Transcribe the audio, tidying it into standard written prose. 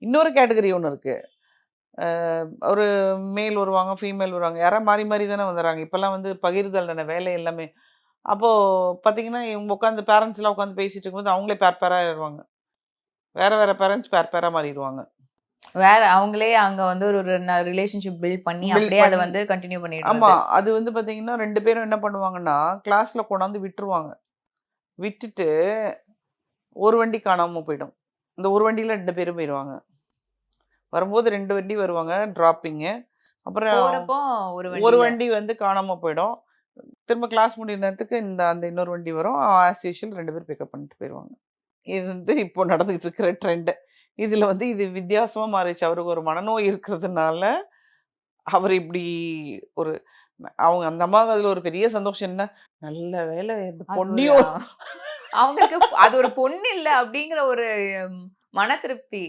இன்னொரு கேட்டகரி ஒண்ணு இருக்கு. அ ஒரு மேல் வருவாங்க, ஃபீமேல் வருவாங்க. யாரா மாறி மாறி தானே வந்துர்றாங்க. இப்பலாம் வந்து பகிர்தல் தானே வேலை எல்லாமே. அப்போ பார்த்தீங்கன்னா, இவங்க உட்காந்து பேரண்ட்ஸ்லாம் உட்காந்து பேசிட்டு இருக்கும்போது, அவங்களே பேர் பேரா ஆயிருவாங்க. வேற வேற பேரண்ட்ஸ் பேர் பேரா மாறிருவாங்க. வேற அவங்களே அங்க வந்து ஒரு ஒரு ரிலேஷன்ஷிப் பில்ட் பண்ணி, பில்ட் அப்படியே அத பண்ணி வந்து கன்டின்யூ ஆமா. பண்ணிடுறது. அது வந்து பார்த்தீங்கன்னா, 2 பேரும் என்ன பண்ணுவாங்கன்னா, கிளாஸ்ல கொண்டாந்து விட்டுருவாங்க. விட்டுட்டு ஒரு வண்டி காணாம போயிடும். இந்த ஒரு வண்டியில 2 பேரும் போயிருவாங்க. வரும்போது 2 வண்டி வருவாங்க, டிராப்பிங்கு. அப்புறம் போறப்போ ஒரு ஒரு வண்டியில. வண்டி வந்து காணாம போயிடும். திரும்ப கிளாஸ் முடியிற நேரத்துக்கு அந்த இன்னொரு வண்டி வரும். ஆஸ் யூசுவல் 2 பேரும் பிக்கப் பண்ணிட்டு போயிருவாங்க. இது வந்து இப்போ நடந்துகிட்டு இருக்கிற ட்ரெண்ட். இதுல வந்து இது வித்தியாசமா மாறிடுச்சு. அவருக்கு ஒரு மனநோய் இருக்கிறதுனால, அவரு இப்டி ஒரு அவங்க அந்த அம்மாவுக்கு அதுல ஒரு பெரிய சந்தோஷம் என்ன, நல்ல வேளை இந்த அது ஒரு பொண்ணையும் அவங்களுக்கு அது ஒரு பொண்ணு இல்ல அப்படிங்கிற ஒரு மன திருப்தி.